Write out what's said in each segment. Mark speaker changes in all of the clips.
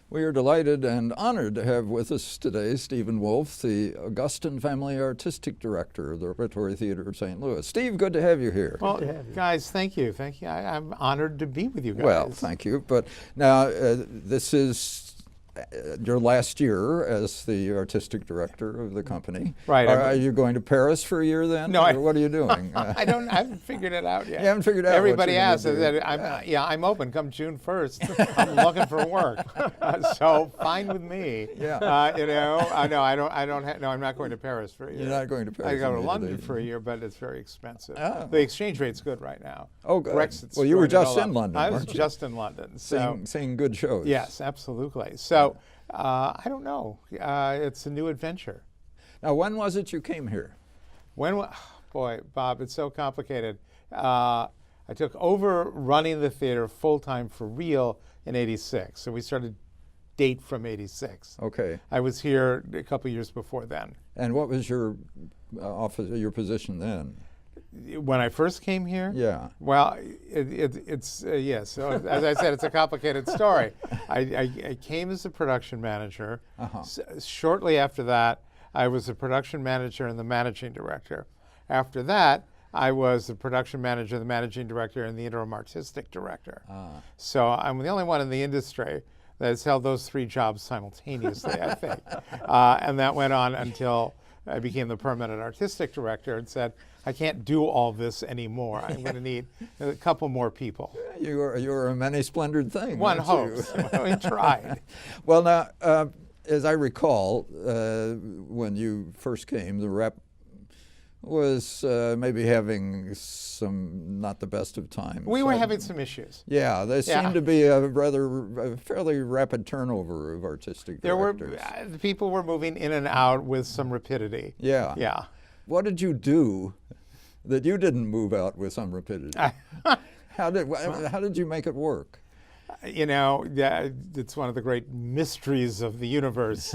Speaker 1: We are delighted and honored to have with us today Stephen Woolf, the Augustin Family Artistic Director of the Repertory Theater of St. Louis. Steve, good to have you here.
Speaker 2: Well, guys, thank you. Thank you. I'm honored to be with you guys.
Speaker 1: Well, thank you. But now, this is your last year as the artistic director of the company.
Speaker 2: Right.
Speaker 1: Are you going to Paris for a year then?
Speaker 2: No.
Speaker 1: Or what are you doing?
Speaker 2: I haven't figured it out yet.
Speaker 1: You haven't figured out
Speaker 2: Everybody
Speaker 1: what you're
Speaker 2: asks.
Speaker 1: gonna do.
Speaker 2: I'm open. Come June 1st, I'm looking for work. So fine with me.
Speaker 1: Yeah.
Speaker 2: I'm not going to Paris for a year.
Speaker 1: You're not going to Paris.
Speaker 2: I go to
Speaker 1: immediately.
Speaker 2: London for a year, but it's very expensive.
Speaker 1: Oh.
Speaker 2: The exchange rate's good right now.
Speaker 1: Oh, good.
Speaker 2: Brexit's
Speaker 1: Well, you were
Speaker 2: screwing it
Speaker 1: just
Speaker 2: all
Speaker 1: in
Speaker 2: up.
Speaker 1: London,
Speaker 2: I was
Speaker 1: weren't you?
Speaker 2: just in London. So
Speaker 1: Seeing good shows.
Speaker 2: yes, absolutely. So I don't know. It's a new adventure.
Speaker 1: Now, when was it you came here?
Speaker 2: Boy, Bob, it's so complicated. I took over running the theater full-time for real in '86. So we started date from '86.
Speaker 1: Okay.
Speaker 2: I was here a couple years before then.
Speaker 1: And what was your your position then?
Speaker 2: When I first came here?
Speaker 1: Yeah.
Speaker 2: Well, it's yes. So as I said, it's a complicated story. I came as a production manager. Shortly after that, I was a production manager and the managing director. After that, I was the production manager, the managing director, and the interim artistic director. So I'm the only one in the industry that has held those three jobs simultaneously, I think. And that went on until I became the permanent artistic director and said, I can't do all this anymore. I'm going to need a couple more people.
Speaker 1: You were a many-splendored thing.
Speaker 2: One
Speaker 1: weren't you?
Speaker 2: hopes. We tried.
Speaker 1: Well, now, as I recall, when you first came, the rep was maybe having some not the best of times.
Speaker 2: We were having some issues.
Speaker 1: Yeah, there seemed to be a fairly rapid turnover of artistic directors.
Speaker 2: The people were moving in and out with some rapidity.
Speaker 1: Yeah.
Speaker 2: Yeah.
Speaker 1: What did you do that you didn't move out with some rapidity? How did you make it work?
Speaker 2: You know, it's one of the great mysteries of the universe.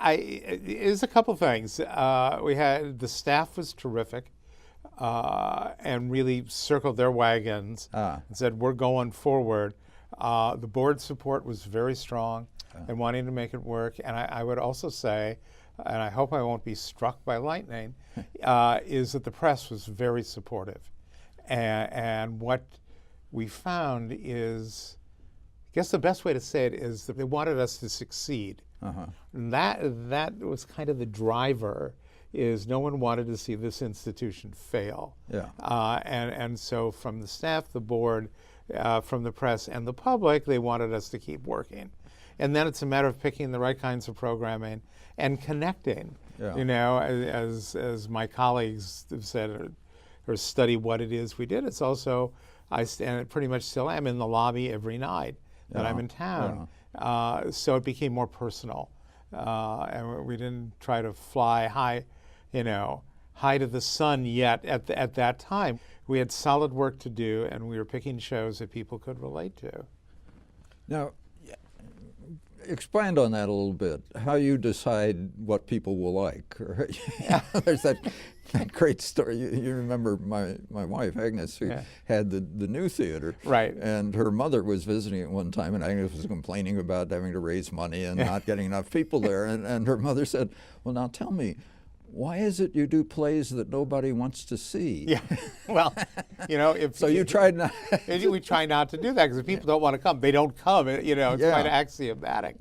Speaker 2: It's a couple things. The staff was terrific and really circled their wagons and said, we're going forward. The board support was very strong and wanting to make it work. And I would also say, and I hope I won't be struck by lightning, is that the press was very supportive. And what we found is, I guess the best way to say it is that they wanted us to succeed. And that was kind of the driver, is no one wanted to see this institution fail.
Speaker 1: Yeah.
Speaker 2: And so from the staff, the board, from the press, and the public, they wanted us to keep working. And then it's a matter of picking the right kinds of programming and connecting.
Speaker 1: Yeah.
Speaker 2: You know, as my colleagues have said, or study what it is we did. It's also, I pretty much still am in the lobby every night that I'm in town. So it became more personal. And we didn't try to fly high, high to the sun yet at that time. We had solid work to do, and we were picking shows that people could relate to.
Speaker 1: Now, expand on that a little bit. How you decide what people will like. There's that great story. You remember my wife, Agnes, who had the new theater.
Speaker 2: Right.
Speaker 1: And her mother was visiting at one time, and Agnes was complaining about having to raise money and not getting enough people there. And her mother said, well, now tell me, why is it you do plays that nobody wants to see?
Speaker 2: Yeah, well,
Speaker 1: So you tried not.
Speaker 2: We try not to do that, because if people don't want to come, they don't come. It's kind of axiomatic.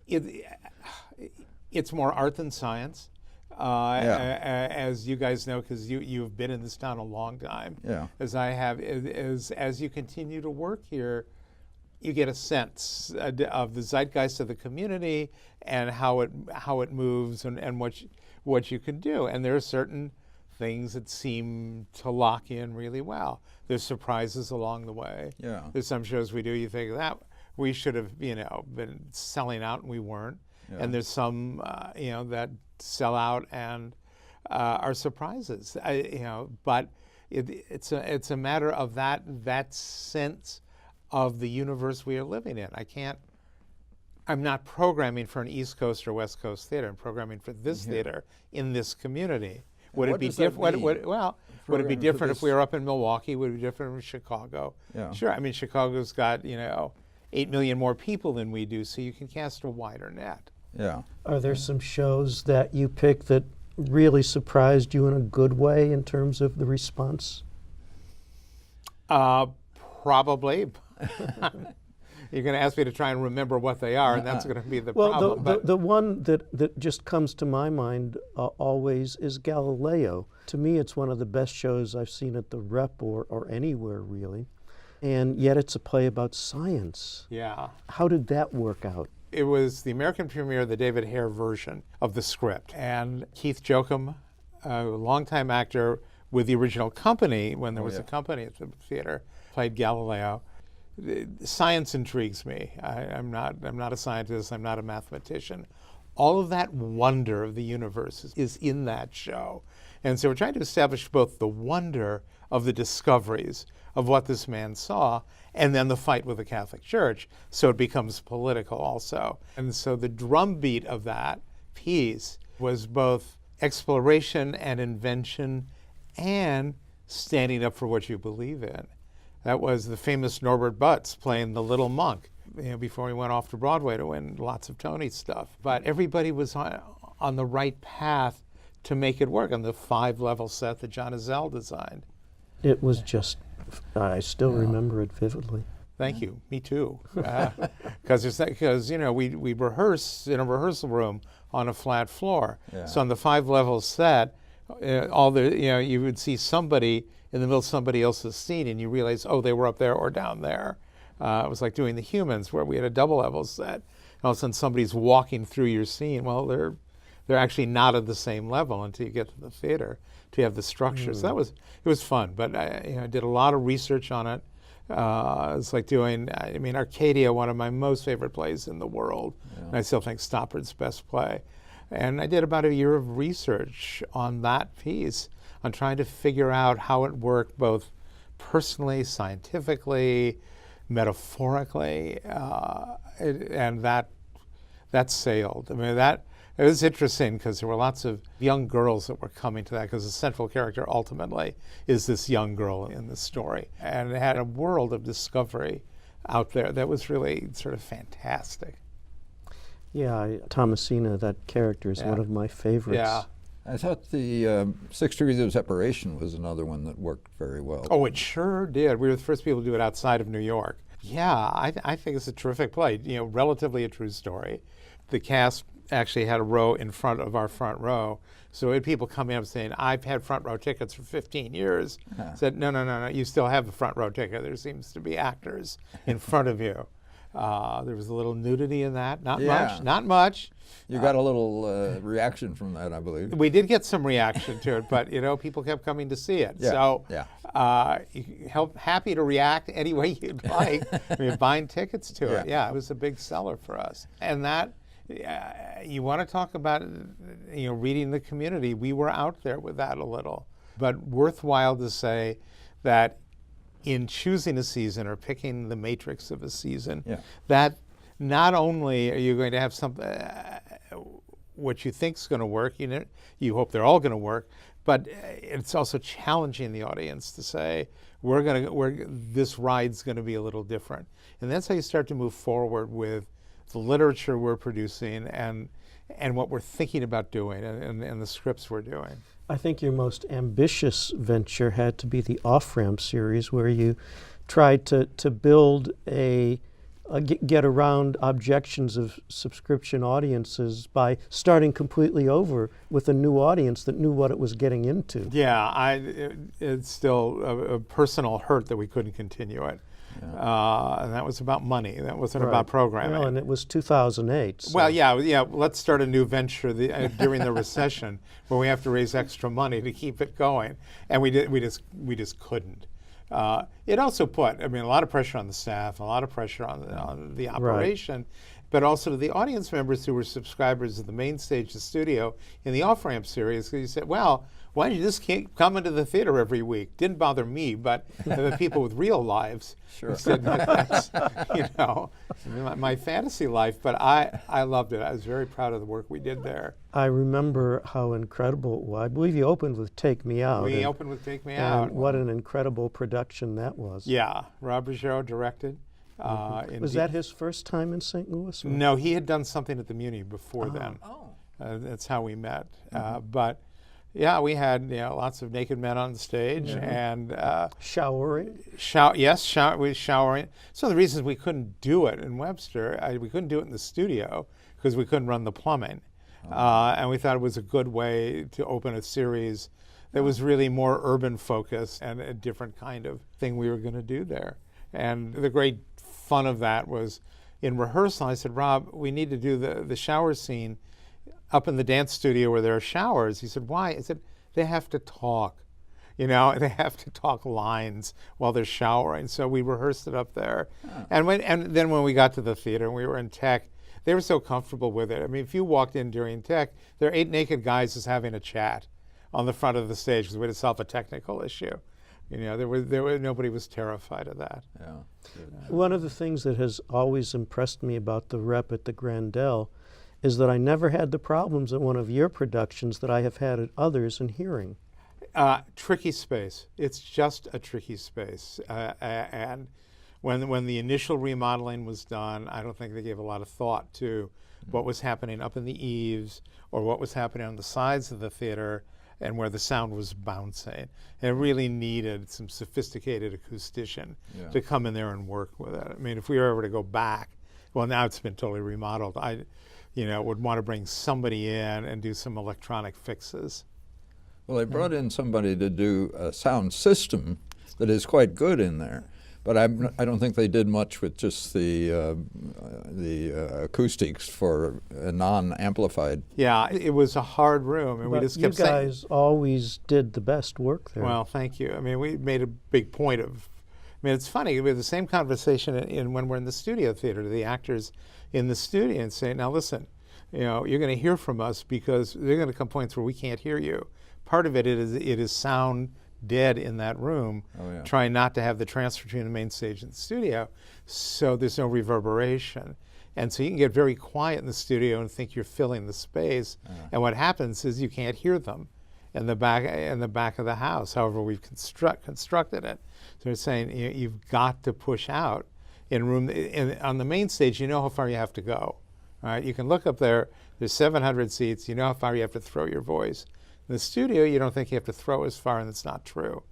Speaker 2: It's more art than science, as you guys know, because you've been in this town a long time, as I have. As you continue to work here, you get a sense of the zeitgeist of the community and how it moves and what you can do. And there are certain things that seem to lock in really well. There's surprises along the way.
Speaker 1: Yeah.
Speaker 2: There's some shows we do, you think that we should have been selling out, and we weren't.
Speaker 1: Yeah.
Speaker 2: And there's some that sell out and are surprises. But it's a matter of that sense of the universe we are living in. I'm not programming for an East Coast or West Coast theater. I'm programming for this theater in this community. Would it be different? Would it be different if we were up in Milwaukee? Would it be different in Chicago?
Speaker 1: Yeah.
Speaker 2: Sure. I mean, Chicago's got 80 8 million more people than we do, so you can cast a wider net.
Speaker 1: Yeah.
Speaker 3: Are there some shows that you pick that really surprised you in a good way in terms of the response?
Speaker 2: Probably. You're going to ask me to try and remember what they are, and that's going to be the problem.
Speaker 3: Well, the one that just comes to my mind always is Galileo. To me, it's one of the best shows I've seen at the Rep or anywhere, really. And yet it's a play about science.
Speaker 2: Yeah.
Speaker 3: How did that work out?
Speaker 2: It was the American premiere, the David Hare version of the script. And Keith Jochum, a longtime actor with the original company, when there was a company at the theater, played Galileo. Science intrigues me. I'm not a scientist. I'm not a mathematician. All of that wonder of the universe is in that show. And so we're trying to establish both the wonder of the discoveries of what this man saw and then the fight with the Catholic Church, so it becomes political also. And so the drumbeat of that piece was both exploration and invention and standing up for what you believe in. That was the famous Norbert Butz playing the little monk, before he went off to Broadway to win lots of Tony stuff. But everybody was on the right path to make it work on the 5-level set that John Azell designed.
Speaker 3: It was just, I still remember it vividly.
Speaker 2: Thank you. Me too. Because we rehearse in a rehearsal room on a flat floor. Yeah. So on the 5-level set, you would see somebody in the middle of somebody else's scene, and you realize, oh, they were up there or down there. It was like doing The Humans, where we had a double-level set. And all of a sudden, somebody's walking through your scene. Well, they're actually not at the same level until you get to the theater to have the structure. So it was fun. But I did a lot of research on it. It's like doing, Arcadia, one of my most favorite plays in the world. Yeah. And I still think Stoppard's best play. And I did about a year of research on that piece, on trying to figure out how it worked both personally, scientifically, metaphorically, and that sailed. It was interesting because there were lots of young girls that were coming to that, because the central character ultimately is this young girl in the story. And it had a world of discovery out there that was really sort of fantastic.
Speaker 3: Yeah, Thomasina, that character is one of my favorites.
Speaker 2: Yeah.
Speaker 1: I thought the 6 Degrees of Separation was another one that worked very well.
Speaker 2: Oh, it sure did. We were the first people to do it outside of New York. Yeah, I think it's a terrific play. Relatively a true story. The cast actually had a row in front of our front row. So we had people coming up saying, I've had front row tickets for 15 years. Said, no, you still have the front row ticket. There seems to be actors in front of you. There was a little nudity in that. Not much.
Speaker 1: You got a little reaction from that, I believe.
Speaker 2: We did get some reaction to it, but people kept coming to see it.
Speaker 1: Yeah.
Speaker 2: So happy to react any way you'd like. Buying tickets to it. Yeah, it was a big seller for us. And that, you want to talk about reading the community. We were out there with that a little. But worthwhile to say that in choosing a season or picking the matrix of a season, that not only are you going to have something what you think is going to work, you hope they're all going to work, but it's also challenging the audience to say this ride's going to be a little different, and that's how you start to move forward with the literature we're producing and what we're thinking about doing and the scripts we're doing.
Speaker 3: I think your most ambitious venture had to be the Off-Ramp series, where you tried to build get around objections of subscription audiences by starting completely over with a new audience that knew what it was getting into.
Speaker 2: Yeah, it's still a personal hurt that we couldn't continue it. Yeah. And that was about money. That wasn't about programming.
Speaker 3: Well, and it was 2008. So.
Speaker 2: Well, yeah. Let's start a new venture during the recession where we have to raise extra money to keep it going, and we just couldn't. It also put, a lot of pressure on the staff, a lot of pressure on the operation, but also to the audience members who were subscribers of the main stage, the studio, in the Off-Ramp series. Because you said, well, why don't you just keep coming to the theater every week? Didn't bother me, but the people with real lives said that's, my fantasy life. But I loved it. I was very proud of the work we did there.
Speaker 3: I remember how incredible it was. I believe you opened with Take Me Out.
Speaker 2: We opened with Take Me Out.
Speaker 3: What an incredible production that was.
Speaker 2: Yeah, Rob Ruggiero directed.
Speaker 3: Was that his first time in St. Louis? Or?
Speaker 2: No, he had done something at the Muni before then. That's how we met. But yeah, we had lots of naked men on the stage and
Speaker 3: showering.
Speaker 2: We showering. So the reasons we couldn't do it in Webster, we couldn't do it in the studio because we couldn't run the plumbing, and we thought it was a good way to open a series that was really more urban focused and a different kind of thing we were going to do there. And the great fun of that was in rehearsal, I said, Rob, we need to do the shower scene up in the dance studio where there are showers. He said, why? I said, they have to talk. They have to talk lines while they're showering. So we rehearsed it up there. And then when we got to the theater and we were in tech, they were so comfortable with it. I mean, if you walked in during tech, there are 8 naked guys just having a chat on the front of the stage because we had to solve a technical issue. Nobody was terrified of that.
Speaker 1: Yeah.
Speaker 3: One of the things that has always impressed me about the rep at the Grandel is that I never had the problems at one of your productions that I have had at others in hearing.
Speaker 2: Tricky space. It's just a tricky space. And when the initial remodeling was done, I don't think they gave a lot of thought to what was happening up in the eaves or what was happening on the sides of the theater and where the sound was bouncing. And it really needed some sophisticated acoustician to come in there and work with it. I mean, if we were ever to go back, well, now it's been totally remodeled, I would want to bring somebody in and do some electronic fixes.
Speaker 1: Well, they brought in somebody to do a sound system that is quite good in there. But I don't think they did much with just the acoustics for a non-amplified.
Speaker 2: Yeah, it was a hard room, and
Speaker 3: but
Speaker 2: we just kept
Speaker 3: saying. You guys always did the best work there.
Speaker 2: Well, thank you. I mean, we made a big point of. I mean, it's funny. We have the same conversation when we're in the studio theater to the actors in the studio and say, "Now listen, you're going to hear from us because there are going to come points where we can't hear you. Part of it is sound." Dead in that room, trying not to have the transfer between the main stage and the studio, so there's no reverberation. And so you can get very quiet in the studio and think you're filling the space, and what happens is you can't hear them in the back of the house, however we've constructed it. So it's saying you've got to push out in room. On the main stage, you know how far you have to go. All right, you can look up there, there's 700 seats, you know how far you have to throw your voice. In the studio, you don't think you have to throw as far, and it's not true.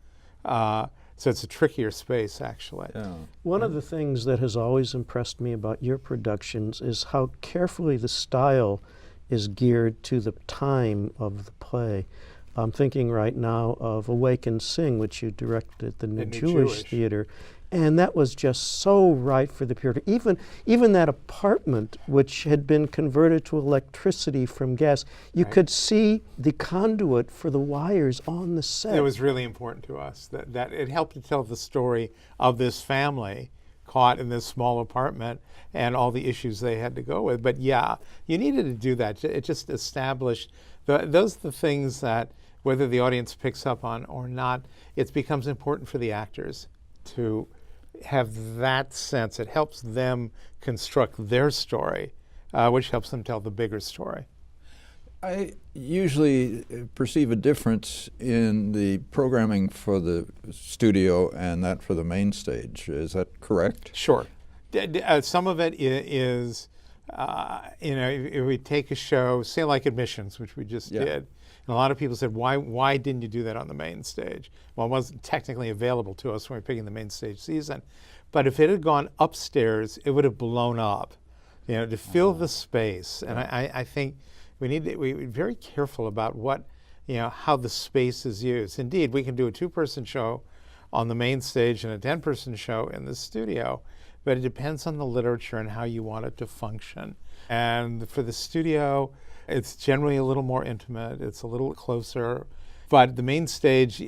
Speaker 2: So it's a trickier space, actually.
Speaker 1: Yeah.
Speaker 3: One of the things that has always impressed me about your productions is how carefully the style is geared to the time of the play. I'm thinking right now of Awake and Sing, which you directed at the New Jewish Theater. And that was just so right for the period. Even that apartment, which had been converted to electricity from gas, you could see the conduit for the wires on the set.
Speaker 2: It was really important to us that it helped to tell the story of this family caught in this small apartment and all the issues they had to go with. But yeah, you needed to do that. It just established, those are the things that whether the audience picks up on or not, it becomes important for the actors to have that sense. It helps them construct their story, which helps them tell the bigger story.
Speaker 1: I usually perceive a difference in the programming for the studio and that for the main stage. Is that correct?
Speaker 2: Sure. Some of it is, if we take a show, say like Admissions, which we just did, and a lot of people said, why didn't you do that on the main stage? Well, it wasn't technically available to us when we were picking the main stage season. But if it had gone upstairs, it would have blown up, to fill the space. And I think we're very careful about how the space is used. Indeed, we can do a 2-person show on the main stage and a 10-person show in the studio, but it depends on the literature and how you want it to function. And for the studio, it's generally a little more intimate. It's a little closer, but the main stage,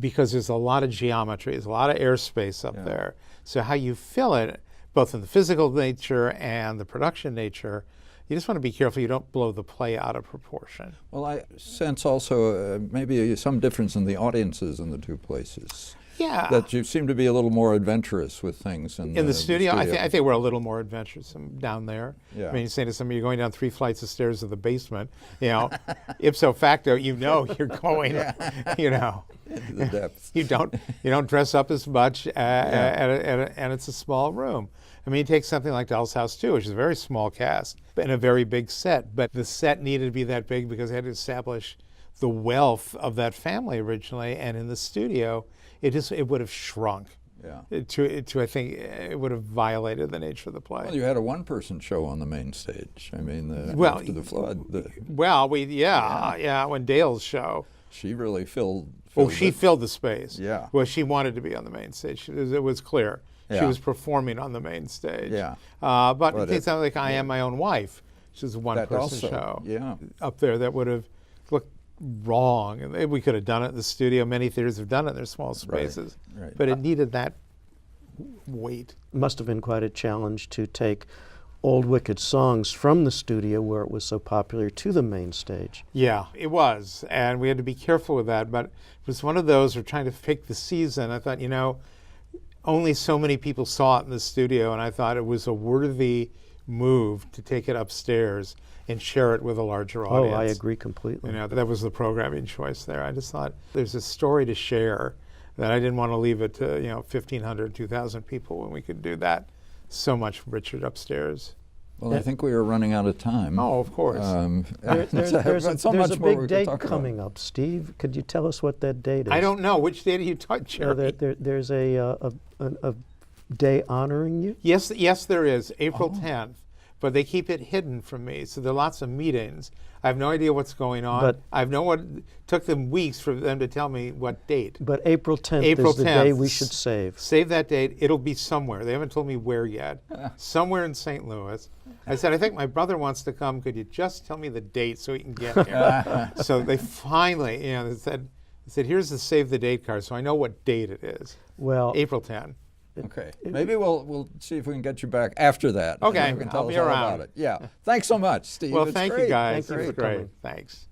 Speaker 2: because there's a lot of geometry, there's a lot of airspace up there. So how you fill it, both in the physical nature and the production nature, you just want to be careful you don't blow the play out of proportion.
Speaker 1: Well, I sense also maybe some difference in the audiences in the two places.
Speaker 2: Yeah.
Speaker 1: That you seem to be a little more adventurous with things
Speaker 2: in the studio. I think we're a little more adventuresome down there.
Speaker 1: Yeah.
Speaker 2: I mean, you say to somebody, you're going down 3 flights of stairs to the basement, ipso facto, you're going,
Speaker 1: into the depths.
Speaker 2: you don't dress up as much, and it's a small room. I mean, take something like Doll's House 2, which is a very small cast and a very big set, but the set needed to be that big because they had to establish the wealth of that family originally, and in the studio, it would have shrunk.
Speaker 1: Yeah.
Speaker 2: I think it would have violated the nature of the play.
Speaker 1: Well, you had a one-person show on the main stage. I mean, after the flood.
Speaker 2: When Dale's show.
Speaker 1: She really filled
Speaker 2: she filled the space.
Speaker 1: Yeah.
Speaker 2: Well, she wanted to be on the main stage. It was clear.
Speaker 1: Yeah.
Speaker 2: She was performing on the main stage.
Speaker 1: Yeah.
Speaker 2: But it sounded like I Am My Own Wife, which is a one-person show.
Speaker 1: Yeah.
Speaker 2: Up there that would have looked wrong. And we could have done it in the studio. Many theaters have done it in their small spaces.
Speaker 1: Right.
Speaker 2: But it needed that weight.
Speaker 3: It must have been quite a challenge to take old wicked songs from the studio where it was so popular to the main stage.
Speaker 2: Yeah, it was. And we had to be careful with that. But it was one of those, we're trying to pick the season. I thought, only so many people saw it in the studio. And I thought it was a worthy move to take it upstairs and share it with a larger audience.
Speaker 3: Oh, I agree completely.
Speaker 2: That was the programming choice there. I just thought there's a story to share that I didn't want to leave it to 1,500, 2,000 people when we could do that so much richer upstairs.
Speaker 1: Well, I think we are running out of time.
Speaker 2: Oh, of course.
Speaker 3: There's a big date coming up. Steve, could you tell us what that date is?
Speaker 2: I don't know. Which date are you talking, Jerry?
Speaker 3: There's a day honoring you?
Speaker 2: Yes, there is. April 10th. But they keep it hidden from me, so there are lots of meetings. I have no idea what's going on.
Speaker 3: But
Speaker 2: I have it took them weeks for them to tell me what date.
Speaker 3: But April 10th is the day we should save.
Speaker 2: Save that date. It'll be somewhere. They haven't told me where yet. Somewhere in St. Louis. I said, I think my brother wants to come. Could you just tell me the date so he can get here? So they finally, they said, here's the save the date card, so I know what date it is.
Speaker 3: Well,
Speaker 2: April 10.
Speaker 1: Okay. Maybe we'll see if we can get you back after that.
Speaker 2: Okay,
Speaker 1: You can
Speaker 2: I'll
Speaker 1: tell
Speaker 2: be
Speaker 1: us all
Speaker 2: around.
Speaker 1: about it. Yeah. Thanks so much, Steve.
Speaker 2: Well,
Speaker 1: It's
Speaker 2: thank
Speaker 1: great.
Speaker 2: you guys.
Speaker 3: Thank you
Speaker 2: It was
Speaker 3: for
Speaker 2: great.
Speaker 3: coming.
Speaker 2: Thanks.